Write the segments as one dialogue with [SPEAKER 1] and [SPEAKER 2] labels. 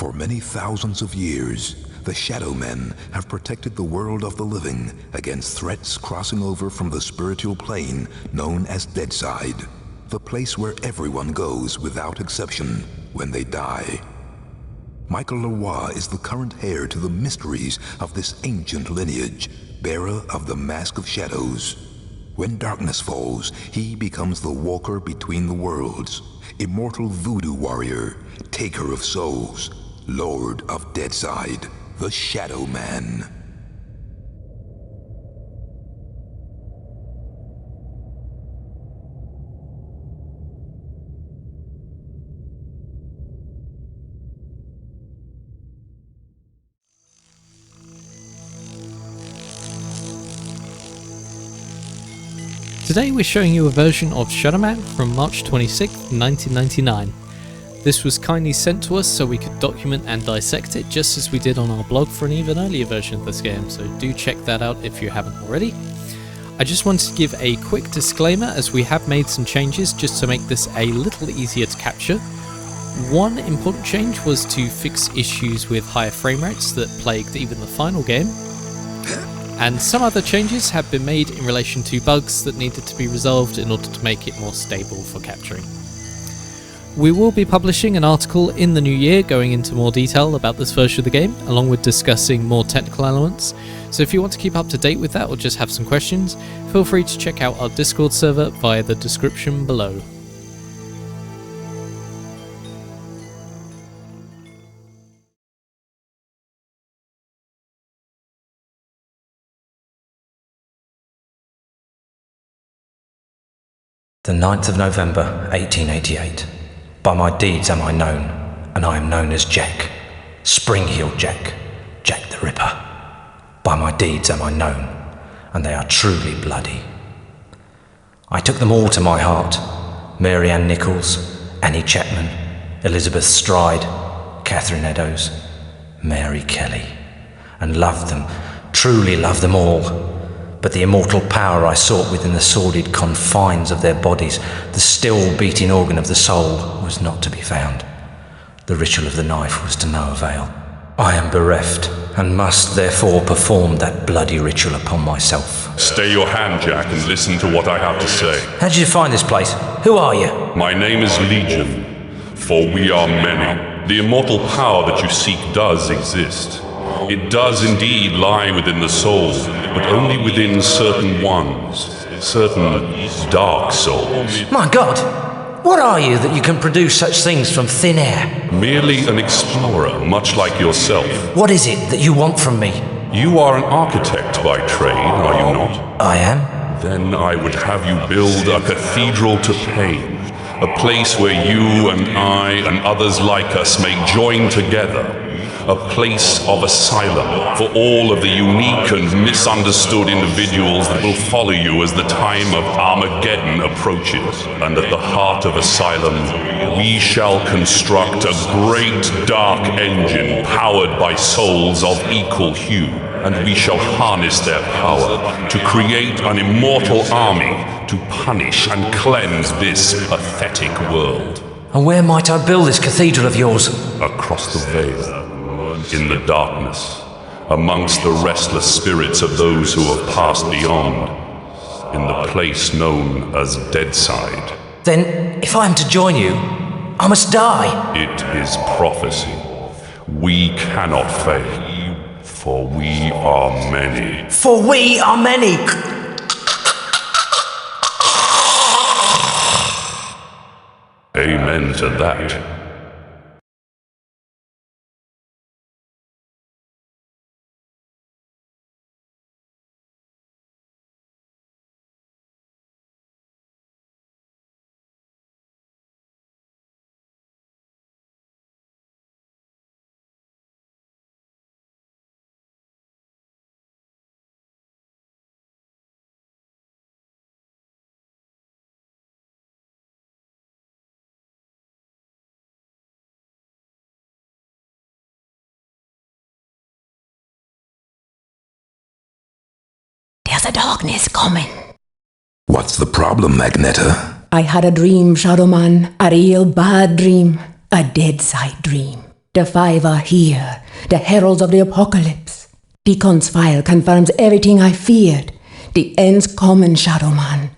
[SPEAKER 1] For many thousands of years, the Shadowmen have protected the world of the living against threats crossing over from the spiritual plane known as Deadside, the place where everyone goes without exception when they die. Michael Leroy is the current heir to the mysteries of this ancient lineage, bearer of the Mask of Shadows. When darkness falls, he becomes the walker between the worlds, immortal voodoo warrior, taker of souls, lord of Deadside, the Shadowman.
[SPEAKER 2] Today we're showing you a version of Shadowman from March 26, 1999. This was kindly sent to us so we could document and dissect it, just as we did on our blog for an even earlier version of this game, so do check that out if you haven't already. I just wanted to give a quick disclaimer as we have made some changes just to make this a little easier to capture. One important change was to fix issues with higher frame rates that plagued even the final game. And some other changes have been made in relation to bugs that needed to be resolved in order to make it more stable for capturing. We will be publishing an article in the new year going into more detail about this version of the game, along with discussing more technical elements, so if you want to keep up to date with that or just have some questions, feel free to check out our Discord server via the description below.
[SPEAKER 3] The 9th of November, 1888. By my deeds am I known, and I am known as Jack. Spring-heeled Jack, Jack the Ripper. By my deeds am I known, and they are truly bloody. I took them all to my heart. Mary Ann Nichols, Annie Chapman, Elizabeth Stride, Catherine Eddowes, Mary Kelly, and loved them, truly loved them all. But the immortal power I sought within the sordid confines of their bodies, the still beating organ of the soul, was not to be found. The ritual of the knife was to no avail. I am bereft, and must therefore perform that bloody ritual upon myself.
[SPEAKER 4] Stay your hand, Jack, and listen to what I have to say.
[SPEAKER 3] How did you find this place? Who are you?
[SPEAKER 4] My name is Legion, for we are many. The immortal power that you seek does exist. It does indeed lie within the soul, but only within certain ones, certain dark souls.
[SPEAKER 3] My God! What are you that you can produce such things from thin air?
[SPEAKER 4] Merely an explorer, much like yourself.
[SPEAKER 3] What is it that you want from me?
[SPEAKER 4] You are an architect by trade, are you not?
[SPEAKER 3] I am.
[SPEAKER 4] Then I would have you build a cathedral to pain, a place where you and I and others like us may join together. A place of asylum for all of the unique and misunderstood individuals that will follow you as the time of Armageddon approaches. And at the heart of asylum, we shall construct a great dark engine powered by souls of equal hue. And we shall harness their power to create an immortal army to punish and cleanse this pathetic world.
[SPEAKER 3] And where might I build this cathedral of yours?
[SPEAKER 4] Across the veil. In the darkness, amongst the restless spirits of those who have passed beyond, in the place known as Deadside.
[SPEAKER 3] Then, if I am to join you, I must die.
[SPEAKER 4] It is prophecy. We cannot fail, for we are many.
[SPEAKER 3] For we are many!
[SPEAKER 4] Amen to that.
[SPEAKER 5] There's a darkness coming.
[SPEAKER 1] What's the problem, Magneta?
[SPEAKER 5] I had a dream, Shadowman. A real bad dream. A Deadside dream. The five are here, the heralds of the apocalypse. Deacon's file confirms everything I feared. The end's coming, Shadowman.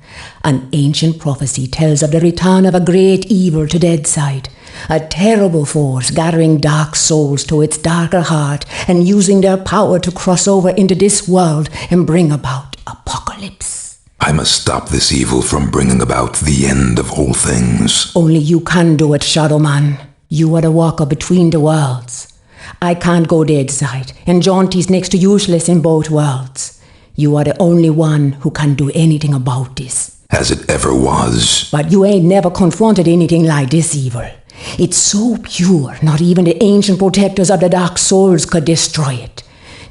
[SPEAKER 5] An ancient prophecy tells of the return of a great evil to Deadside, a terrible force gathering dark souls to its darker heart and using their power to cross over into this world and bring about apocalypse.
[SPEAKER 1] I must stop this evil from bringing about the end of all things.
[SPEAKER 5] Only you can do it, Shadowman. You are the walker between the worlds. I can't go Deadside, and Jaunty's next to useless in both worlds. You are the only one who can do anything about this.
[SPEAKER 1] As it ever was.
[SPEAKER 5] But you ain't never confronted anything like this evil. It's so pure, not even the ancient protectors of the dark souls could destroy it.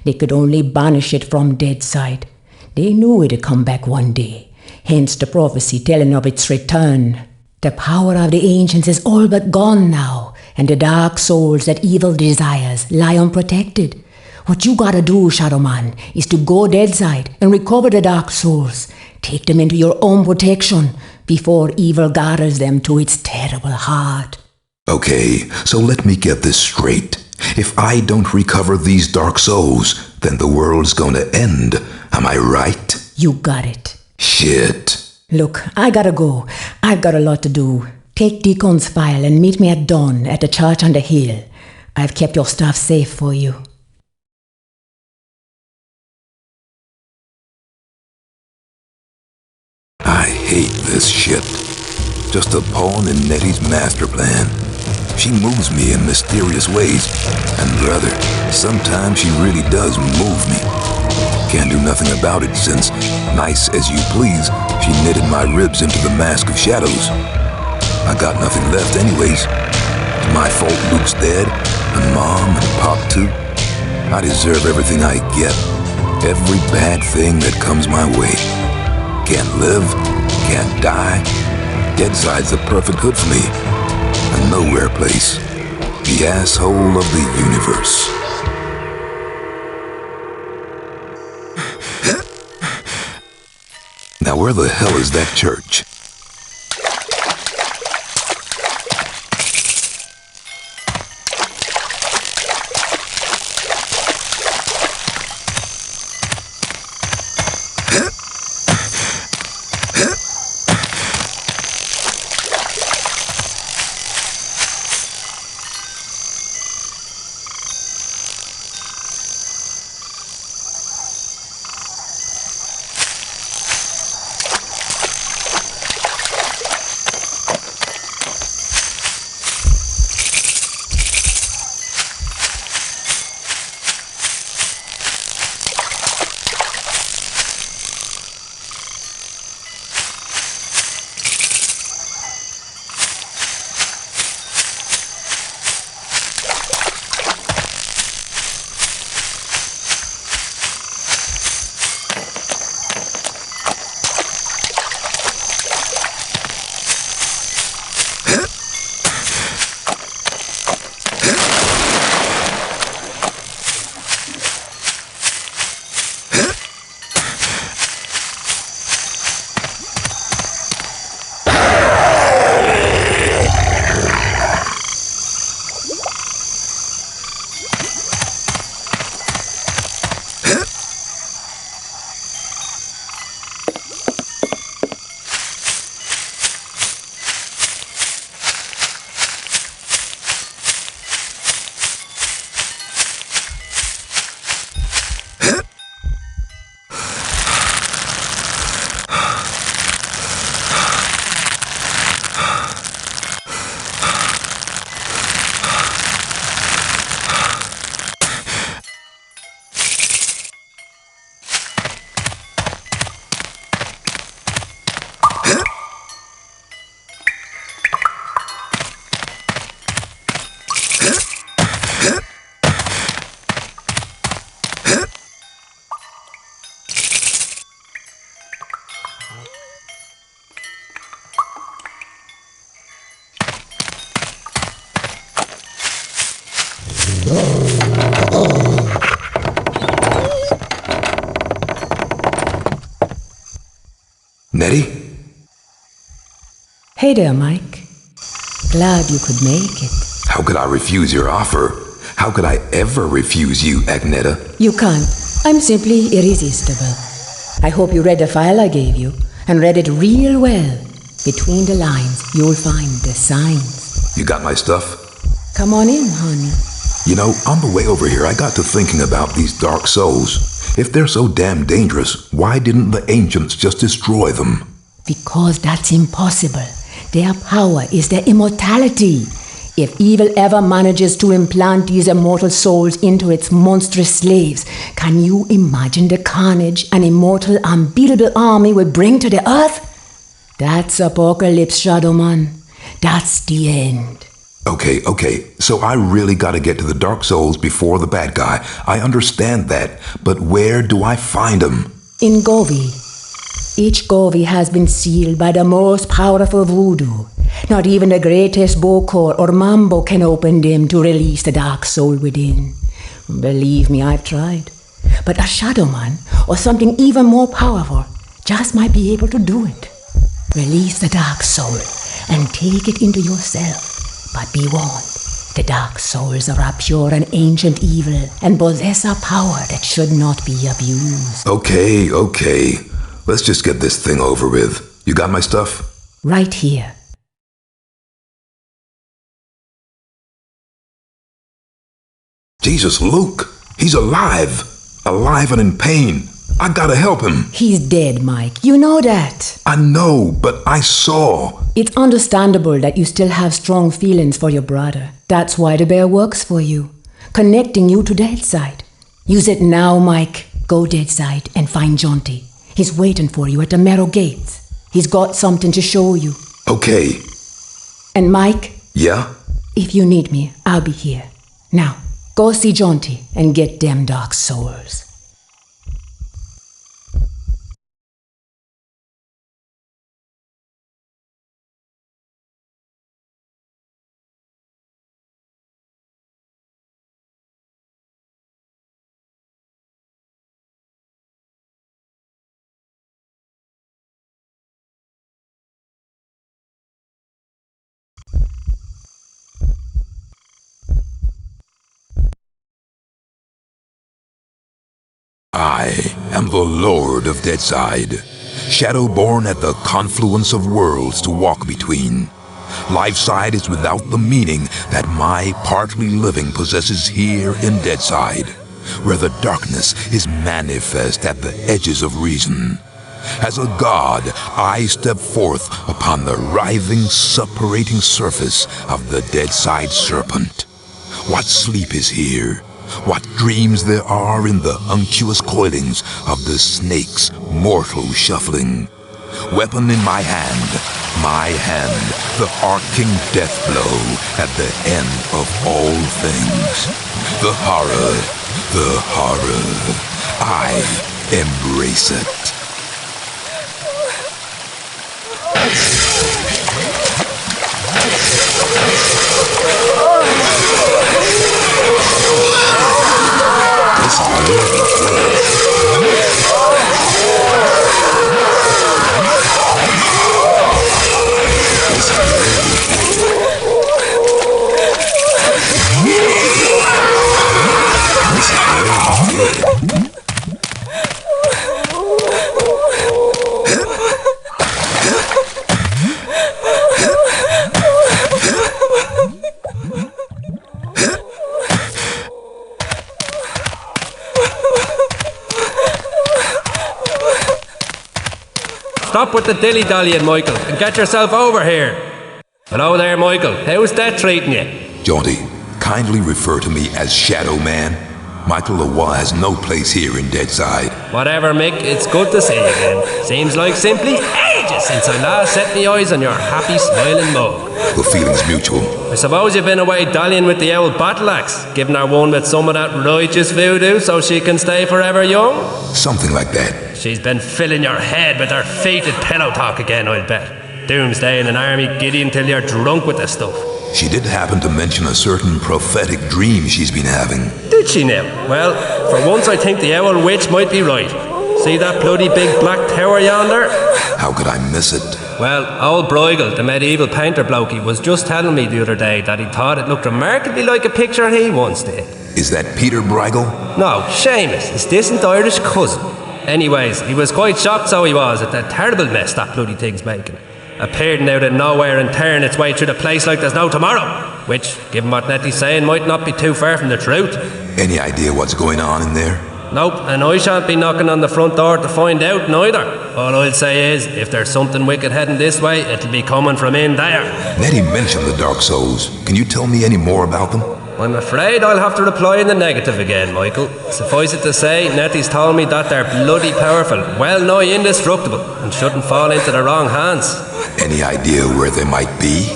[SPEAKER 5] They could only banish it from Deadside. They knew it'd come back one day, hence the prophecy telling of its return. The power of the ancients is all but gone now, and the dark souls that evil desires lie unprotected. What you gotta do, Shadowman, is to go Deadside and recover the dark souls. Take them into your own protection before evil gathers them to its terrible heart.
[SPEAKER 1] Okay, so let me get this straight. If I don't recover these dark souls, then the world's gonna end. Am I right?
[SPEAKER 5] You got it.
[SPEAKER 1] Shit.
[SPEAKER 5] Look, I gotta go. I've got a lot to do. Take Deacon's file and meet me at dawn at the church on the hill. I've kept your stuff safe for you.
[SPEAKER 1] I hate this shit. Just a pawn in Nettie's master plan. She moves me in mysterious ways, and brother, sometimes she really does move me. Can't do nothing about it since, nice as you please, she knitted my ribs into the mask of shadows. I got nothing left anyways. It's my fault Luke's dead, and Mom and Pop too. I deserve everything I get, every bad thing that comes my way. Can't live, can't die. Deadside's the perfect hood for me. A nowhere place. The asshole of the universe. Now where the hell is that church?
[SPEAKER 5] Hey there, Mike. Glad you could make it.
[SPEAKER 1] How could I refuse your offer? How could I ever refuse you, Agneta?
[SPEAKER 5] You can't. I'm simply irresistible. I hope you read the file I gave you, and read it real well. Between the lines, you'll find the signs.
[SPEAKER 1] You got my stuff?
[SPEAKER 5] Come on in, honey.
[SPEAKER 1] You know, on the way over here, I got to thinking about these dark souls. If they're so damn dangerous, why didn't the ancients just destroy them?
[SPEAKER 5] Because that's impossible. Their power is their immortality. If evil ever manages to implant these immortal souls into its monstrous slaves, can you imagine the carnage an immortal, unbeatable army will bring to the earth? That's apocalypse, Shadowman. That's the end.
[SPEAKER 1] Okay, so I really gotta get to the Dark Souls before the bad guy. I understand that, but where do I find them?
[SPEAKER 5] In Govi. Each Govi has been sealed by the most powerful voodoo. Not even the greatest Bokor or Mambo can open them to release the dark soul within. Believe me, I've tried. But a Shadowman, or something even more powerful, just might be able to do it. Release the dark soul and take it into yourself. But be warned, the dark souls are a pure and ancient evil and possess a power that should not be abused.
[SPEAKER 1] Okay. Let's just get this thing over with. You got my stuff?
[SPEAKER 5] Right here.
[SPEAKER 1] Jesus, Luke! He's alive! Alive and in pain. I gotta help him.
[SPEAKER 5] He's dead, Mike. You know that.
[SPEAKER 1] I know, but I saw.
[SPEAKER 5] It's understandable that you still have strong feelings for your brother. That's why the bear works for you, connecting you to Deadside. Use it now, Mike. Go Deadside and find Jaunty. He's waiting for you at the Marrow Gates. He's got something to show you.
[SPEAKER 1] Okay.
[SPEAKER 5] And Mike?
[SPEAKER 1] Yeah?
[SPEAKER 5] If you need me, I'll be here. Now, go see Jaunty and get them dark souls.
[SPEAKER 1] I am the Lord of Deadside, Shadowborn at the confluence of worlds to walk between. Lifeside is without the meaning that my partly living possesses here in Deadside, where the darkness is manifest at the edges of reason. As a god, I step forth upon the writhing, suppurating surface of the Deadside serpent. What sleep is here? What dreams there are in the unctuous coilings of the snake's mortal shuffling. Weapon in my hand, the arcing death blow at the end of all things. The horror, I embrace it.
[SPEAKER 6] Stop with the dilly-dallying, Michael, and get yourself over here. Hello there, Michael. How's that treating you?
[SPEAKER 1] Jaunty, kindly refer to me as Shadowman. Michael Lawa has no place here in Deadside.
[SPEAKER 6] Whatever, Mick, it's good to see you again. Seems like simply ages since I last set my eyes on your happy, smiling mug.
[SPEAKER 1] The feeling's mutual.
[SPEAKER 6] I suppose you've been away dallying with the old battle axe, giving her one with some of that righteous voodoo so she can stay forever young?
[SPEAKER 1] Something like that.
[SPEAKER 6] She's been filling your head with her fated pillow talk again, I'll bet. Doomsday in an army giddy until you're drunk with the stuff.
[SPEAKER 1] She did happen to mention a certain prophetic dream she's been having.
[SPEAKER 6] Did she now? Well, for once I think the owl witch might be right. See that bloody big black tower yonder?
[SPEAKER 1] How could I miss it?
[SPEAKER 6] Well, old Bruegel, the medieval painter blokey, was just telling me the other day that he thought it looked remarkably like a picture he once did.
[SPEAKER 1] Is that Peter Bruegel?
[SPEAKER 6] No, Seamus, his distant Irish cousin. Anyways, he was quite shocked, so he was, at the terrible mess that bloody thing's making. Appearing out of nowhere and tearing its way through the place like there's no tomorrow. Which, given what Nettie's saying, might not be too far from the truth.
[SPEAKER 1] Any idea what's going on in there?
[SPEAKER 6] Nope, and I shan't be knocking on the front door to find out neither. All I'll say is, if there's something wicked heading this way, it'll be coming from in there.
[SPEAKER 1] Nettie mentioned the Dark Souls. Can you tell me any more about them?
[SPEAKER 6] I'm afraid I'll have to reply in the negative again, Michael. Suffice it to say, Nettie's told me that they're bloody powerful, well nigh indestructible, and shouldn't fall into the wrong hands.
[SPEAKER 1] Any idea where they might be?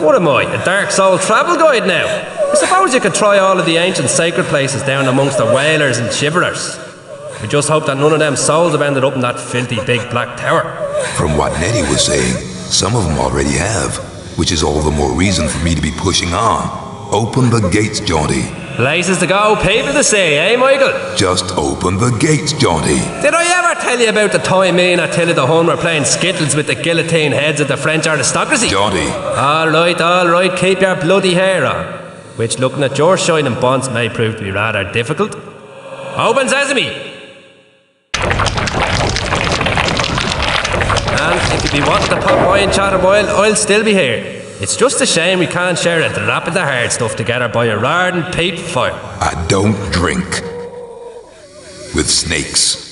[SPEAKER 6] What am I, a Dark Soul travel guide now? I suppose you could try all of the ancient sacred places down amongst the whalers and shiverers. We just hope that none of them souls have ended up in that filthy big black tower.
[SPEAKER 1] From what Nettie was saying, some of them already have, which is all the more reason for me to be pushing on. Open the gates, Jaunty.
[SPEAKER 6] Places to go, people to see, eh, Michael?
[SPEAKER 1] Just open the gates, Jaunty.
[SPEAKER 6] Did I ever tell you about the time me and Attila the Hun were playing skittles with the guillotine heads of the French aristocracy?
[SPEAKER 1] Jaunty.
[SPEAKER 6] All right, keep your bloody hair on. Which, looking at your shining bonds, may prove to be rather difficult. Open sesame! And if you be wanting to pop by and chat a while, I'll still be here. It's just a shame we can't share a drop of the hard stuff together by a roaring peat fire.
[SPEAKER 1] I don't drink with snakes.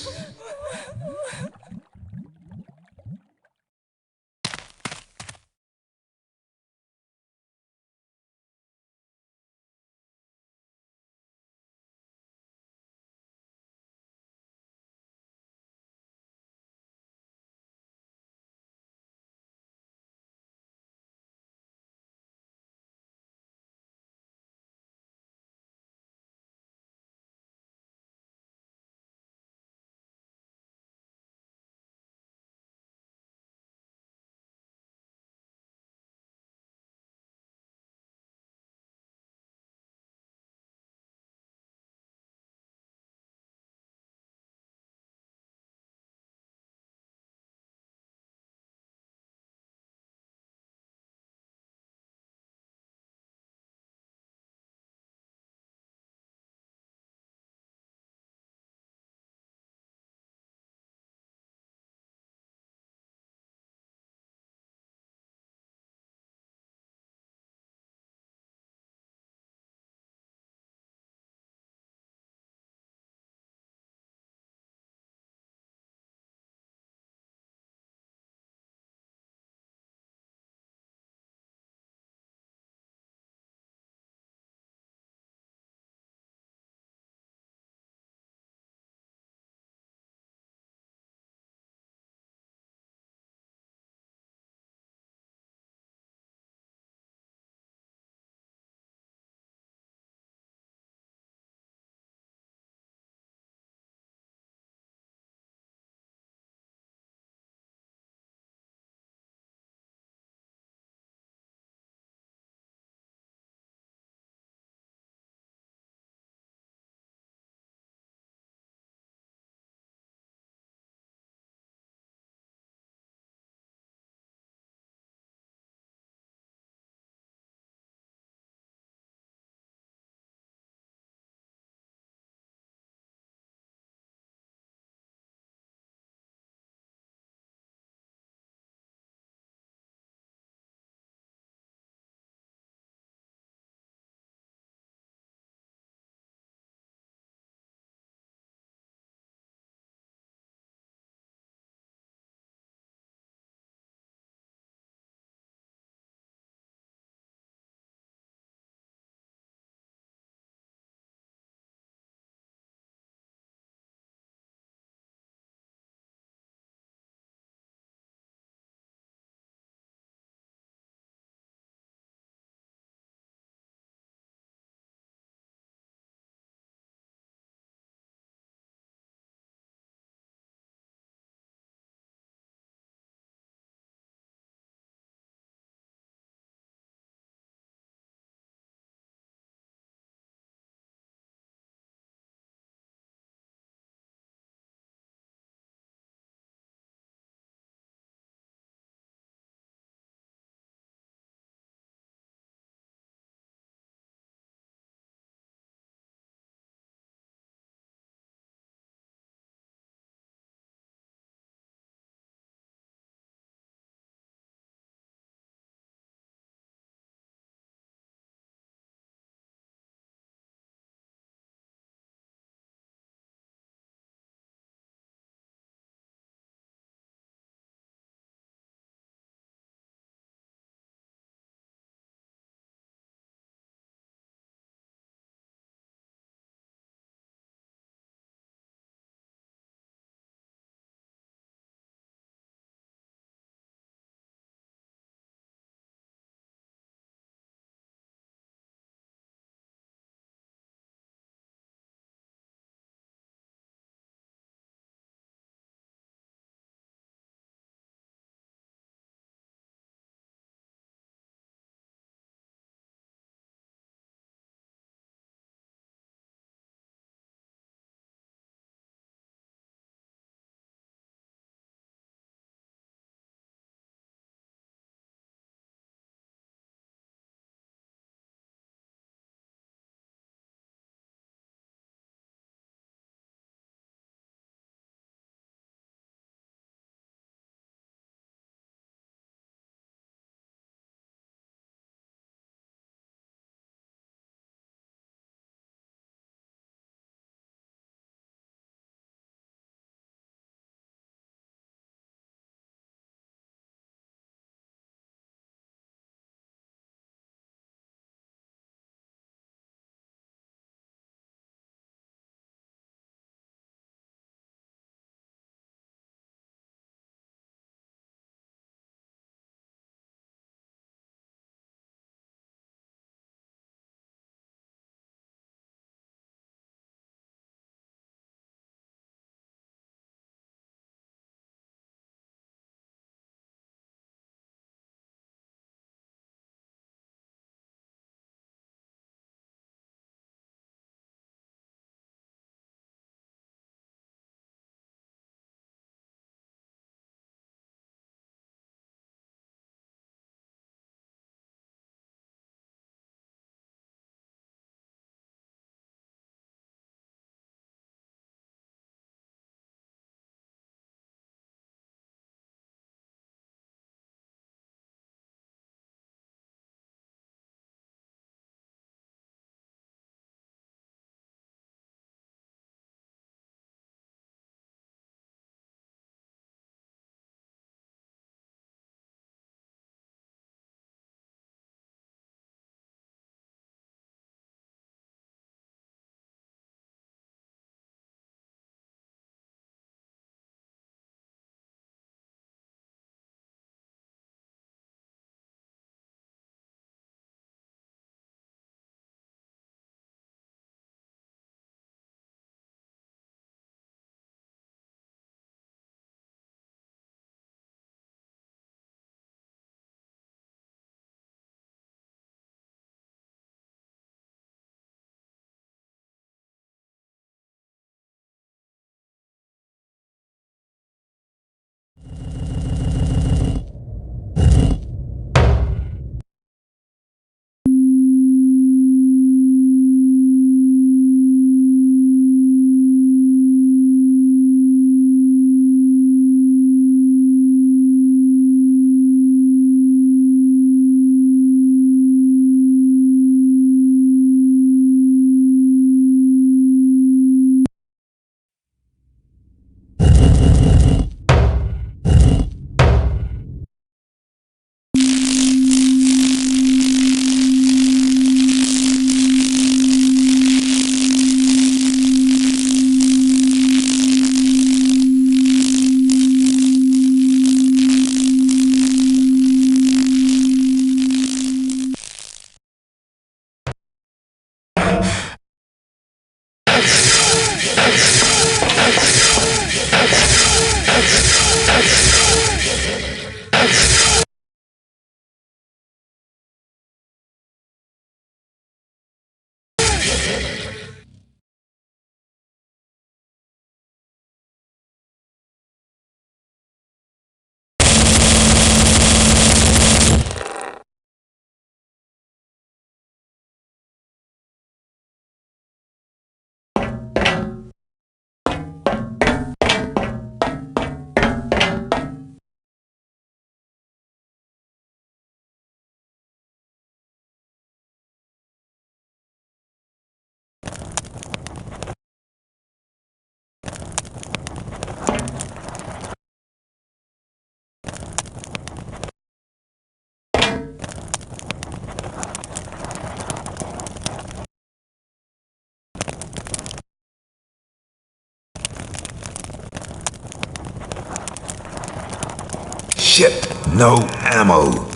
[SPEAKER 1] Shit, no ammo.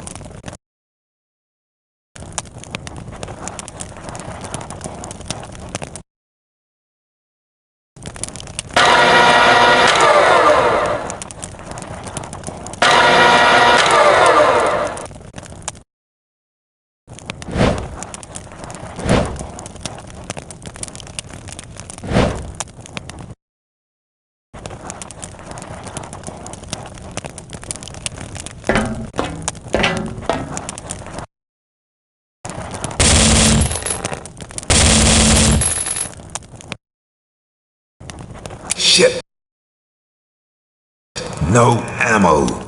[SPEAKER 1] Shit. No ammo.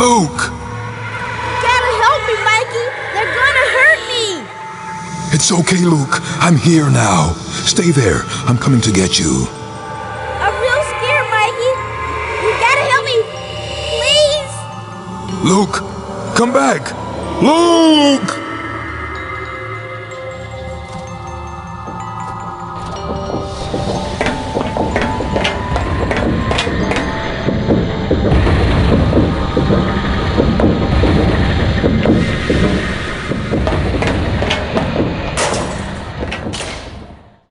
[SPEAKER 1] Luke!
[SPEAKER 7] Gotta help me, Mikey! They're gonna hurt me!
[SPEAKER 1] It's okay, Luke. I'm here now. Stay there. I'm coming to get you.
[SPEAKER 7] I'm real scared, Mikey! You gotta help me! Please!
[SPEAKER 1] Luke! Come back! Luke!